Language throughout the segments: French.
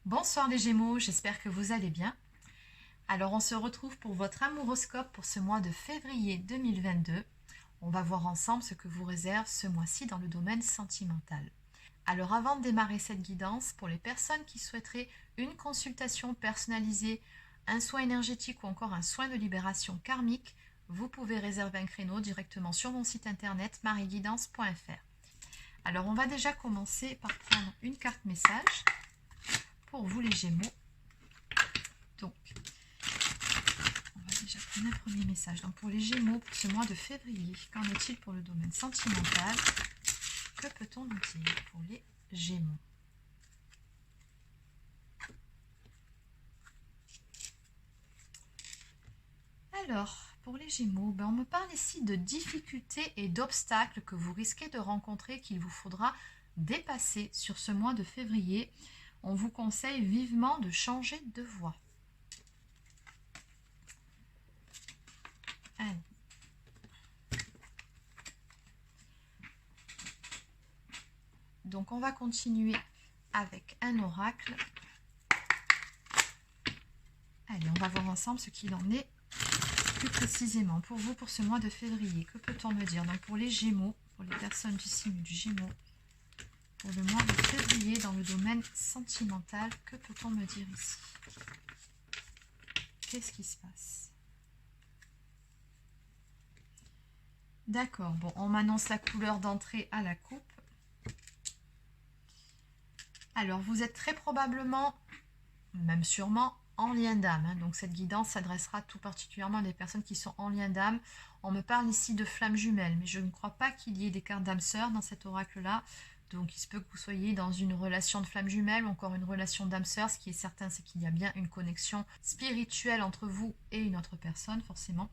Bonsoir les Gémeaux, j'espère que vous allez bien. Alors on se retrouve pour votre amouroscope pour ce mois de février 2022. On va voir ensemble ce que vous réserve ce mois-ci dans le domaine sentimental. Alors avant de démarrer cette guidance, pour les personnes qui souhaiteraient une consultation personnalisée, un soin énergétique ou encore un soin de libération karmique, vous pouvez réserver un créneau directement sur mon site internet marieguidance.fr. Alors on va déjà commencer par prendre une carte message pour vous les Gémeaux. Donc, on va déjà prendre un premier message. Donc pour les Gémeaux, pour ce mois de février, qu'en est-il pour le domaine sentimental? Que peut-on nous dire pour les Gémeaux? Alors, pour les Gémeaux, on me parle ici de difficultés et d'obstacles que vous risquez de rencontrer, qu'il vous faudra dépasser sur ce mois de février. On vous conseille vivement de changer de voie. Allez. Donc on va continuer avec un oracle. Allez, on va voir ensemble ce qu'il en est plus précisément pour vous pour ce mois de février. Que peut-on me dire? Donc pour les Gémeaux, pour les personnes du signe du Gémeaux, pour le mois de février dans le domaine sentimental, que peut-on me dire ici? Qu'est-ce qui se passe? D'accord, bon, on m'annonce la couleur d'entrée à la coupe. Alors, vous êtes très probablement, même sûrement, en lien d'âme. Hein. Donc, cette guidance s'adressera tout particulièrement à des personnes qui sont en lien d'âme. On me parle ici de flammes jumelles, mais je ne crois pas qu'il y ait des cartes d'âme sœur dans cet oracle-là. Donc, il se peut que vous soyez dans une relation de flamme jumelle ou encore une relation d'âme sœur. Ce qui est certain, c'est qu'il y a bien une connexion spirituelle entre vous et une autre personne, forcément.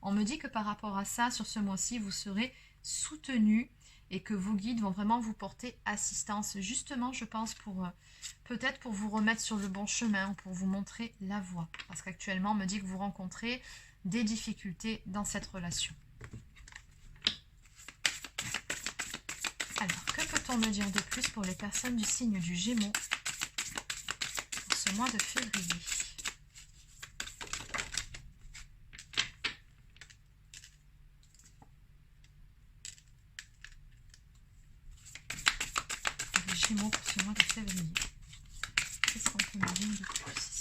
On me dit que par rapport à ça, sur ce mois-ci, vous serez soutenu et que vos guides vont vraiment vous porter assistance. Justement, je pense, peut-être pour vous remettre sur le bon chemin, pour vous montrer la voie. Parce qu'actuellement, on me dit que vous rencontrez des difficultés dans cette relation. Alors, que peut-on me dire de plus pour les personnes du signe du Gémeaux pour ce mois de février? Les Gémeaux pour ce mois de février. Qu'est-ce qu'on peut me dire de plus ici?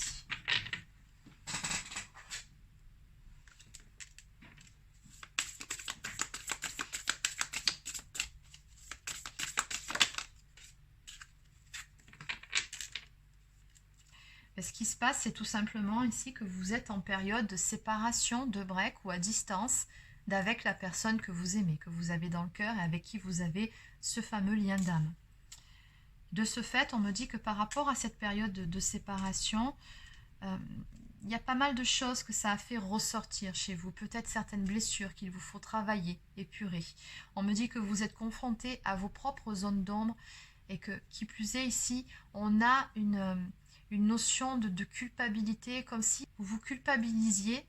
Ce qui se passe, c'est tout simplement ici que vous êtes en période de séparation, de break ou à distance d'avec la personne que vous aimez, que vous avez dans le cœur et avec qui vous avez ce fameux lien d'âme. De ce fait, on me dit que par rapport à cette période de séparation, il y a pas mal de choses que ça a fait ressortir chez vous. Peut-être certaines blessures qu'il vous faut travailler, épurer. On me dit que vous êtes confronté à vos propres zones d'ombre et que, qui plus est ici, on a une notion de culpabilité, comme si vous vous culpabilisiez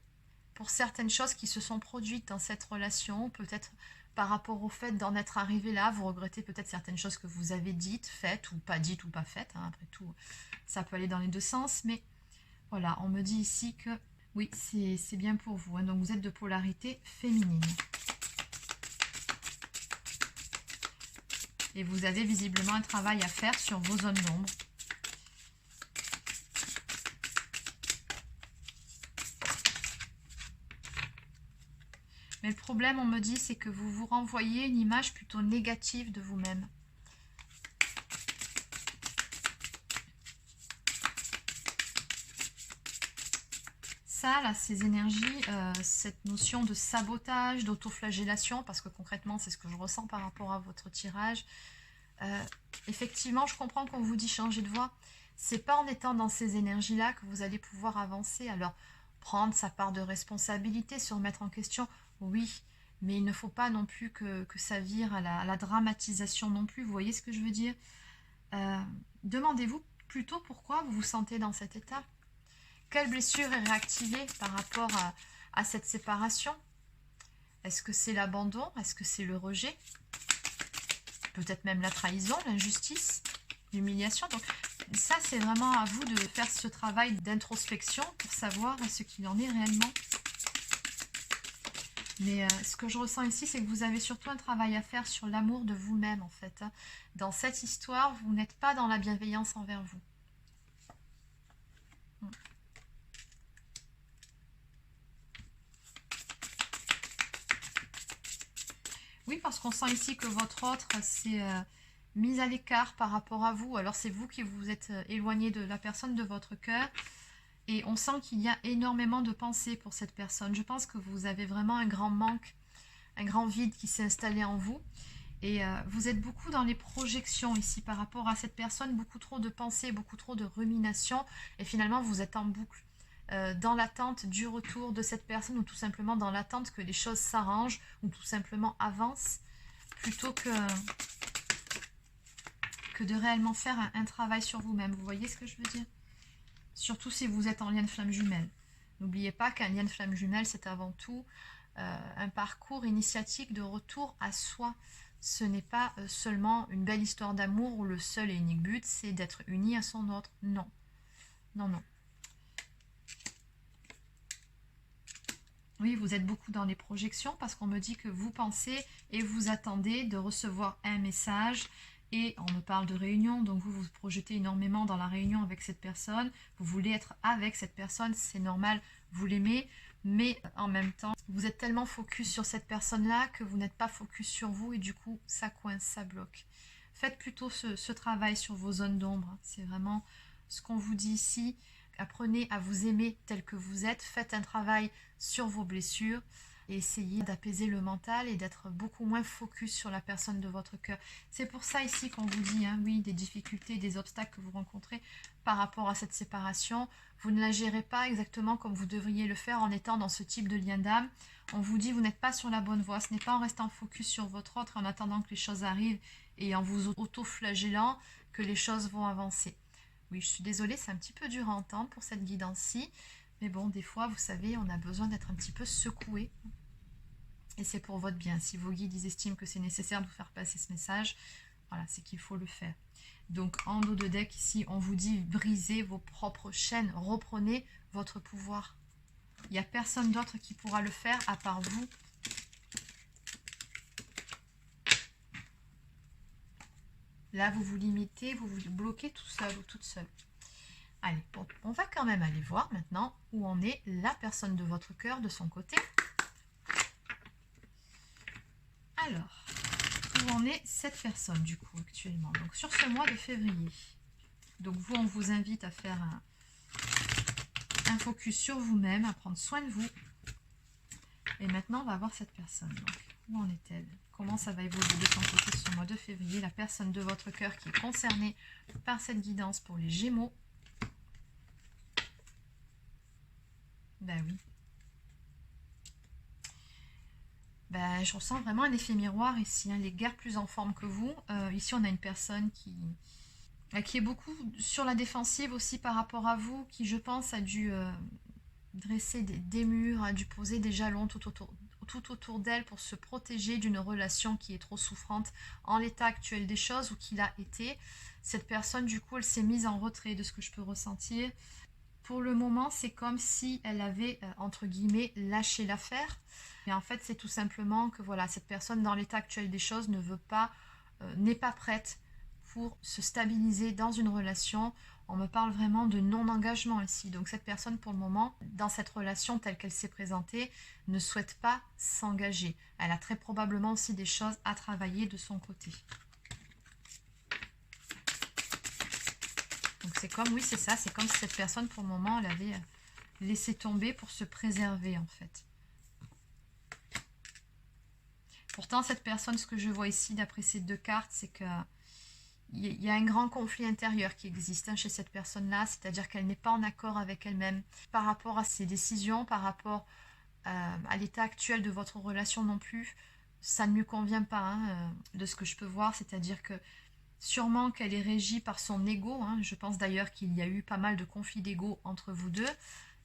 pour certaines choses qui se sont produites dans cette relation, peut-être par rapport au fait d'en être arrivé là, vous regrettez peut-être certaines choses que vous avez dites, faites, ou pas faites, hein. Après tout, ça peut aller dans les deux sens, mais voilà, on me dit ici que oui, c'est bien pour vous, hein. Donc vous êtes de polarité féminine. Et vous avez visiblement un travail à faire sur vos zones d'ombre. Mais le problème, on me dit, c'est que vous vous renvoyez une image plutôt négative de vous-même. Ça, là, ces énergies, cette notion de sabotage, d'autoflagellation, parce que concrètement, c'est ce que je ressens par rapport à votre tirage. Effectivement, je comprends qu'on vous dit changer de voie. C'est pas en étant dans ces énergies-là que vous allez pouvoir avancer. Alors, prendre sa part de responsabilité, se remettre en question, oui, mais il ne faut pas non plus que ça vire à la dramatisation non plus. Vous voyez ce que je veux dire? Demandez-vous plutôt pourquoi vous vous sentez dans cet état. Quelle blessure est réactivée par rapport à cette séparation? Est-ce que c'est l'abandon? Est-ce que c'est le rejet? Peut-être même la trahison, l'injustice, l'humiliation. Donc, ça, c'est vraiment à vous de faire ce travail d'introspection pour savoir ce qu'il en est réellement. Mais ce que je ressens ici, c'est que vous avez surtout un travail à faire sur l'amour de vous-même, en fait. Hein. Dans cette histoire, vous n'êtes pas dans la bienveillance envers vous. Oui, parce qu'on sent ici que votre autre s'est mise à l'écart par rapport à vous. Alors c'est vous qui vous êtes éloigné de la personne de votre cœur. Et on sent qu'il y a énormément de pensées pour cette personne. Je pense que vous avez vraiment un grand manque, un grand vide qui s'est installé en vous. Et vous êtes beaucoup dans les projections ici par rapport à cette personne, beaucoup trop de pensées, beaucoup trop de ruminations. Et finalement, vous êtes en boucle dans l'attente du retour de cette personne ou tout simplement dans l'attente que les choses s'arrangent ou tout simplement avancent plutôt que de réellement faire un travail sur vous-même. Vous voyez ce que je veux dire? Surtout si vous êtes en lien de flamme jumelle. N'oubliez pas qu'un lien de flamme jumelle, c'est avant tout un parcours initiatique de retour à soi. Ce n'est pas seulement une belle histoire d'amour où le seul et unique but, c'est d'être uni à son autre. Non. Non, non. Oui, vous êtes beaucoup dans les projections parce qu'on me dit que vous pensez et vous attendez de recevoir un message. Et on me parle de réunion, donc vous vous projetez énormément dans la réunion avec cette personne. Vous voulez être avec cette personne, c'est normal, vous l'aimez. Mais en même temps, vous êtes tellement focus sur cette personne-là que vous n'êtes pas focus sur vous et du coup, ça coince, ça bloque. Faites plutôt ce travail sur vos zones d'ombre. C'est vraiment ce qu'on vous dit ici. Apprenez à vous aimer tel que vous êtes. Faites un travail sur vos blessures et essayez d'apaiser le mental et d'être beaucoup moins focus sur la personne de votre cœur. C'est pour ça ici qu'on vous dit, hein, oui, des difficultés, des obstacles que vous rencontrez par rapport à cette séparation. Vous ne la gérez pas exactement comme vous devriez le faire en étant dans ce type de lien d'âme. On vous dit, vous n'êtes pas sur la bonne voie. Ce n'est pas en restant focus sur votre autre, en attendant que les choses arrivent et en vous auto-flagellant que les choses vont avancer. Oui, je suis désolée, c'est un petit peu dur à entendre pour cette guidance-ci. Mais bon, des fois, vous savez, on a besoin d'être un petit peu secoué. Et c'est pour votre bien. Si vos guides ils estiment que c'est nécessaire de vous faire passer ce message, voilà, c'est qu'il faut le faire. Donc, en dos de deck, ici, on vous dit brisez vos propres chaînes. Reprenez votre pouvoir. Il n'y a personne d'autre qui pourra le faire à part vous. Là, vous vous limitez, vous vous bloquez tout seul ou toute seule. Allez, bon, on va quand même aller voir maintenant où en est la personne de votre cœur de son côté. Alors, où en est cette personne du coup actuellement? Donc sur ce mois de février. Donc vous, on vous invite à faire un focus sur vous-même, à prendre soin de vous. Et maintenant, on va voir cette personne. Donc, où en est-elle? Comment ça va évoluer de son côté ce mois de février? La personne de votre cœur qui est concernée par cette guidance pour les Gémeaux. Ben oui. Ben, je ressens vraiment un effet miroir ici, hein, les guerres plus en forme que vous. Ici, on a une personne qui est beaucoup sur la défensive aussi par rapport à vous, qui, je pense, a dû dresser des murs, a dû poser des jalons tout autour d'elle pour se protéger d'une relation qui est trop souffrante en l'état actuel des choses ou qu'il a été. Cette personne, du coup, elle s'est mise en retrait de ce que je peux ressentir. Pour le moment, c'est comme si elle avait, entre guillemets, lâché l'affaire. Et en fait, c'est tout simplement que voilà, cette personne, dans l'état actuel des choses, ne veut pas, n'est pas prête pour se stabiliser dans une relation. On me parle vraiment de non-engagement ici. Donc cette personne, pour le moment, dans cette relation telle qu'elle s'est présentée, ne souhaite pas s'engager. Elle a très probablement aussi des choses à travailler de son côté. Donc c'est comme, oui c'est ça, c'est comme si cette personne pour le moment elle avait laissé tomber pour se préserver en fait. Pourtant cette personne, ce que je vois ici d'après ces deux cartes, c'est que il y a un grand conflit intérieur qui existe hein, chez cette personne-là, c'est-à-dire qu'elle n'est pas en accord avec elle-même par rapport à ses décisions, par rapport à l'état actuel de votre relation non plus. Ça ne lui convient pas hein, de ce que je peux voir, c'est-à-dire que sûrement qu'elle est régie par son ego. Hein. Je pense d'ailleurs qu'il y a eu pas mal de conflits d'ego entre vous deux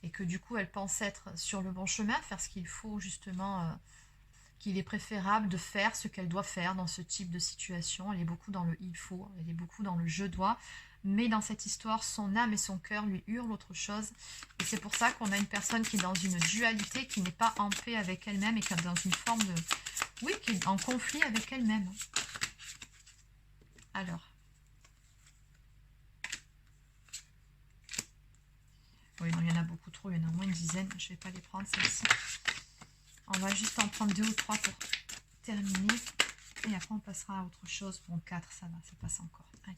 et que du coup elle pense être sur le bon chemin, faire ce qu'il faut justement, qu'il est préférable de faire ce qu'elle doit faire dans ce type de situation. Elle est beaucoup dans le il faut, elle est beaucoup dans le je dois. mais dans cette histoire, son âme et son cœur lui hurlent autre chose. Et c'est pour ça qu'on a une personne qui est dans une dualité, qui n'est pas en paix avec elle-même et qui est dans une forme de... Oui, qui est en conflit avec elle-même. Alors. Oui, non, il y en a beaucoup trop, il y en a au moins une dizaine. Je ne vais pas les prendre, celles-ci. On va juste en prendre 2 ou 3 pour terminer. Et après, on passera à autre chose. Bon, 4, ça va, ça passe encore. Allez.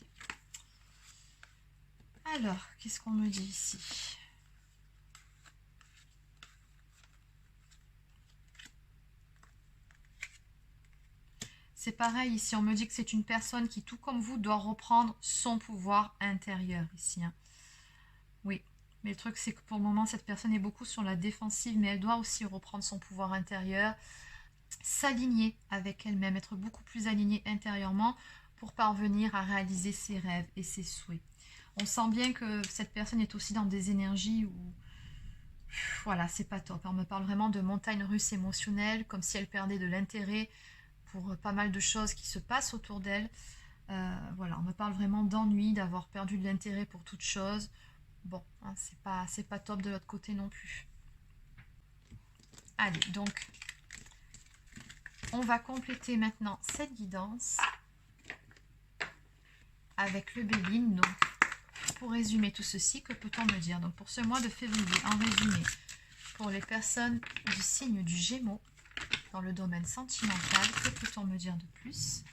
Alors, qu'est-ce qu'on me dit ici? C'est pareil, ici, on me dit que c'est une personne qui, tout comme vous, doit reprendre son pouvoir intérieur, ici. Hein. Oui, mais le truc, c'est que pour le moment, cette personne est beaucoup sur la défensive, mais elle doit aussi reprendre son pouvoir intérieur, s'aligner avec elle-même, être beaucoup plus alignée intérieurement pour parvenir à réaliser ses rêves et ses souhaits. On sent bien que cette personne est aussi dans des énergies où... Voilà, c'est pas top. On me parle vraiment de montagne russe émotionnelle, comme si elle perdait de l'intérêt pour pas mal de choses qui se passent autour d'elle. Voilà, on me parle vraiment d'ennui, d'avoir perdu de l'intérêt pour toute chose. Bon, hein, c'est pas top de l'autre côté non plus. Allez, donc, on va compléter maintenant cette guidance avec le Béline. Donc, pour résumer tout ceci, que peut-on me dire? Donc, pour ce mois de février, en résumé, pour les personnes du signe du Gémeaux, dans le domaine sentimental, que peut-on me dire de plus?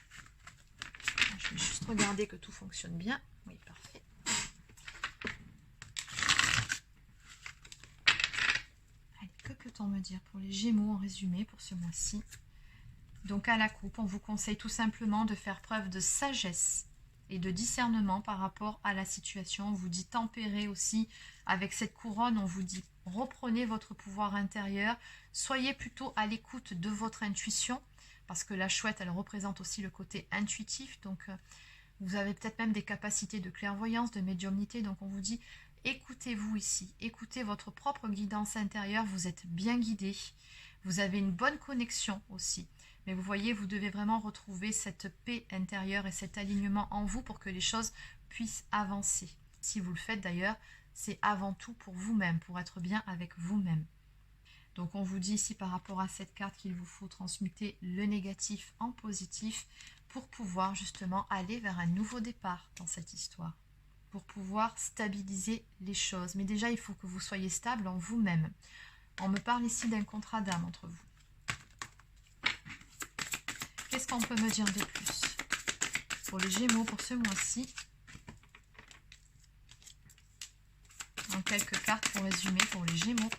Je vais juste regarder que tout fonctionne bien. Oui, parfait. Allez, que peut-on me dire pour les Gémeaux en résumé pour ce mois-ci? Donc à la coupe, on vous conseille tout simplement de faire preuve de sagesse et de discernement par rapport à la situation. On vous dit tempérer aussi avec cette couronne, on vous dit reprenez votre pouvoir intérieur, soyez plutôt à l'écoute de votre intuition, parce que la chouette, elle représente aussi le côté intuitif, donc vous avez peut-être même des capacités de clairvoyance, de médiumnité, donc on vous dit écoutez-vous ici, écoutez votre propre guidance intérieure, vous êtes bien guidé, vous avez une bonne connexion aussi. Mais vous voyez, vous devez vraiment retrouver cette paix intérieure et cet alignement en vous pour que les choses puissent avancer. Si vous le faites d'ailleurs, c'est avant tout pour vous-même, pour être bien avec vous-même. Donc on vous dit ici par rapport à cette carte qu'il vous faut transmuter le négatif en positif pour pouvoir justement aller vers un nouveau départ dans cette histoire. Pour pouvoir stabiliser les choses. Mais déjà, il faut que vous soyez stable en vous-même. On me parle ici d'un contrat d'âme entre vous. Qu'est-ce qu'on peut me dire de plus pour les Gémeaux pour ce mois-ci? En quelques cartes pour résumer pour les Gémeaux.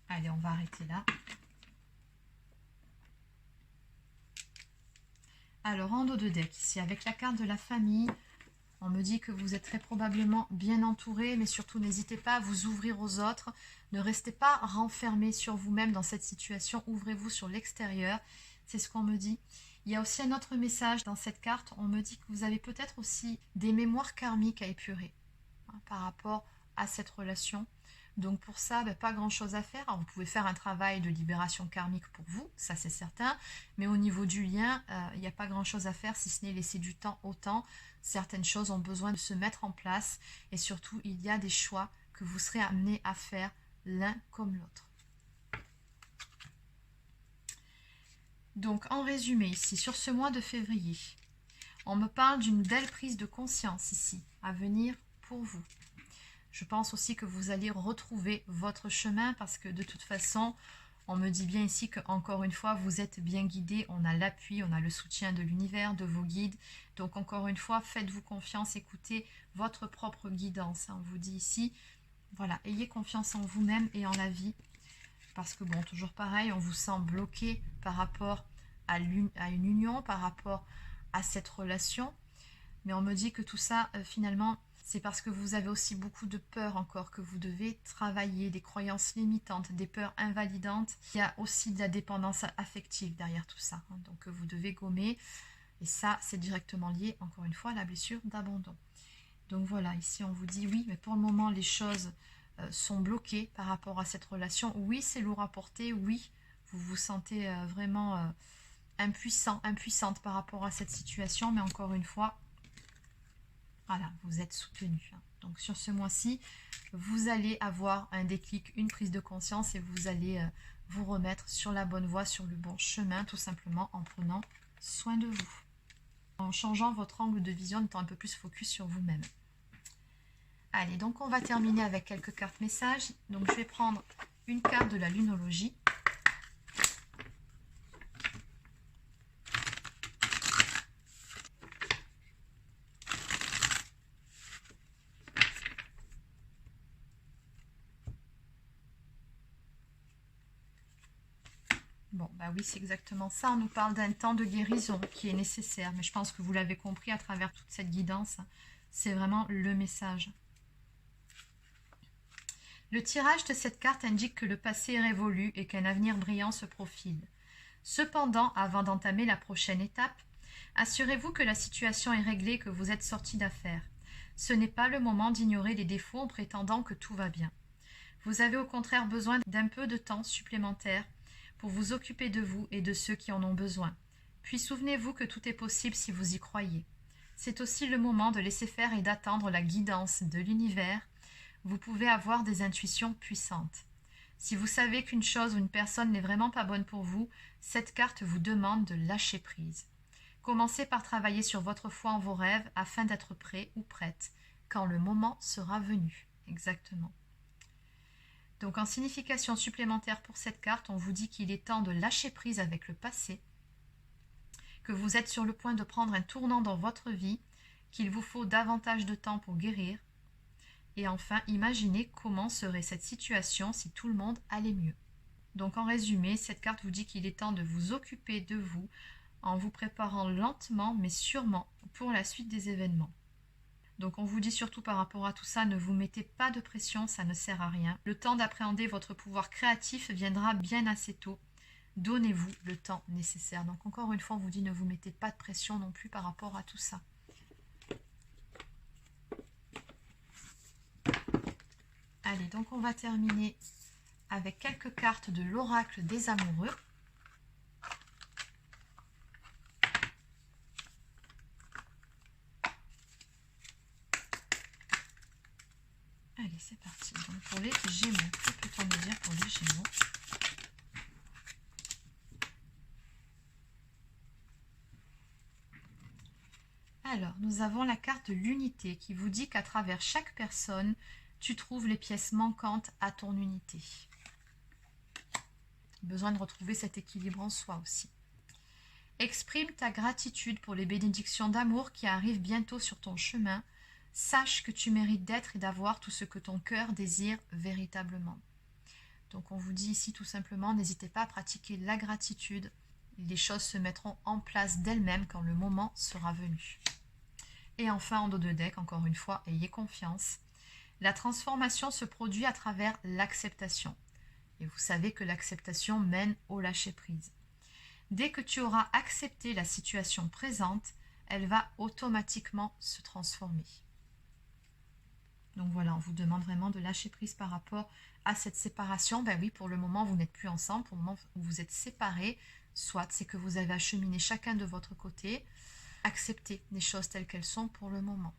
Allez, on va arrêter là. Alors, en dos de deck, ici, avec la carte de la famille, on me dit que vous êtes très probablement bien entouré, mais surtout n'hésitez pas à vous ouvrir aux autres. Ne restez pas renfermé sur vous-même dans cette situation. Ouvrez-vous sur l'extérieur. C'est ce qu'on me dit. Il y a aussi un autre message dans cette carte. On me dit que vous avez peut-être aussi des mémoires karmiques à épurer hein, par rapport à cette relation. Donc pour ça, pas grand-chose à faire. Alors, vous pouvez faire un travail de libération karmique pour vous, ça c'est certain. Mais au niveau du lien, il n'y a pas grand-chose à faire si ce n'est laisser du temps au temps. Certaines choses ont besoin de se mettre en place. Et surtout, il y a des choix que vous serez amenés à faire l'un comme l'autre. Donc en résumé ici, sur ce mois de février, on me parle d'une belle prise de conscience ici, à venir pour vous. Je pense aussi que vous allez retrouver votre chemin parce que de toute façon, on me dit bien ici qu'encore une fois, vous êtes bien guidé. On a l'appui, on a le soutien de l'univers, de vos guides. Donc encore une fois, faites-vous confiance, écoutez votre propre guidance. On vous dit ici, voilà, ayez confiance en vous-même et en la vie. Parce que bon, toujours pareil, on vous sent bloqué par rapport à une union, par rapport à cette relation. Mais on me dit que tout ça, finalement, c'est parce que vous avez aussi beaucoup de peurs encore que vous devez travailler, des croyances limitantes, des peurs invalidantes. Il y a aussi de la dépendance affective derrière tout ça, hein, donc vous devez gommer. Et ça, c'est directement lié, encore une fois, à la blessure d'abandon. Donc voilà, ici on vous dit oui, mais pour le moment, les choses sont bloqués par rapport à cette relation. Oui, c'est lourd à porter, oui, vous vous sentez vraiment impuissante par rapport à cette situation, mais encore une fois, voilà, vous êtes soutenu. Donc sur ce mois-ci, vous allez avoir un déclic, une prise de conscience et vous allez vous remettre sur la bonne voie, sur le bon chemin, tout simplement en prenant soin de vous. En changeant votre angle de vision, en étant un peu plus focus sur vous-même. Allez, donc on va terminer avec quelques cartes messages. Donc je vais prendre une carte de la lunologie. Bon, bah oui, c'est exactement ça. On nous parle d'un temps de guérison qui est nécessaire. Mais je pense que vous l'avez compris à travers toute cette guidance. C'est vraiment le message. Le tirage de cette carte indique que le passé est révolu et qu'un avenir brillant se profile. Cependant, avant d'entamer la prochaine étape, assurez-vous que la situation est réglée et que vous êtes sorti d'affaire. Ce n'est pas le moment d'ignorer les défauts en prétendant que tout va bien. Vous avez au contraire besoin d'un peu de temps supplémentaire pour vous occuper de vous et de ceux qui en ont besoin. Puis souvenez-vous que tout est possible si vous y croyez. C'est aussi le moment de laisser faire et d'attendre la guidance de l'univers. Vous pouvez avoir des intuitions puissantes. Si vous savez qu'une chose ou une personne n'est vraiment pas bonne pour vous, cette carte vous demande de lâcher prise. Commencez par travailler sur votre foi en vos rêves afin d'être prêt ou prête quand le moment sera venu. Exactement. Donc en signification supplémentaire pour cette carte, on vous dit qu'il est temps de lâcher prise avec le passé, que vous êtes sur le point de prendre un tournant dans votre vie, qu'il vous faut davantage de temps pour guérir. Et enfin, imaginez comment serait cette situation si tout le monde allait mieux. Donc en résumé, cette carte vous dit qu'il est temps de vous occuper de vous en vous préparant lentement mais sûrement pour la suite des événements. Donc on vous dit surtout par rapport à tout ça, ne vous mettez pas de pression, ça ne sert à rien. Le temps d'appréhender votre pouvoir créatif viendra bien assez tôt. Donnez-vous le temps nécessaire. Donc encore une fois, on vous dit ne vous mettez pas de pression non plus par rapport à tout ça. Allez, donc on va terminer avec quelques cartes de l'oracle des amoureux. Allez, c'est parti. Donc pour les Gémeaux, que peut-on nous dire pour les Gémeaux? Alors, nous avons la carte de l'unité qui vous dit qu'à travers chaque personne, tu trouves les pièces manquantes à ton unité. Besoin de retrouver cet équilibre en soi aussi. Exprime ta gratitude pour les bénédictions d'amour qui arrivent bientôt sur ton chemin. Sache que tu mérites d'être et d'avoir tout ce que ton cœur désire véritablement. Donc on vous dit ici tout simplement, n'hésitez pas à pratiquer la gratitude. Les choses se mettront en place d'elles-mêmes quand le moment sera venu. Et enfin, en dos de deck, encore une fois, ayez confiance. La transformation se produit à travers l'acceptation. Et vous savez que l'acceptation mène au lâcher-prise. Dès que tu auras accepté la situation présente, elle va automatiquement se transformer. Donc voilà, on vous demande vraiment de lâcher prise par rapport à cette séparation. Ben oui, pour le moment, vous n'êtes plus ensemble. Pour le moment où vous êtes séparés, soit c'est que vous avez acheminé chacun de votre côté. Acceptez les choses telles qu'elles sont pour le moment.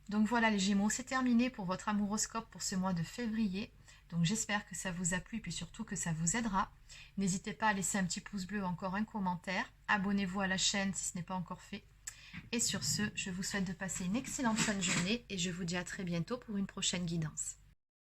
Donc voilà les Gémeaux, c'est terminé pour votre amouroscope pour ce mois de février. Donc j'espère que ça vous a plu et puis surtout que ça vous aidera. N'hésitez pas à laisser un petit pouce bleu ou encore un commentaire. Abonnez-vous à la chaîne si ce n'est pas encore fait. Et sur ce, je vous souhaite de passer une excellente fin de journée et je vous dis à très bientôt pour une prochaine guidance.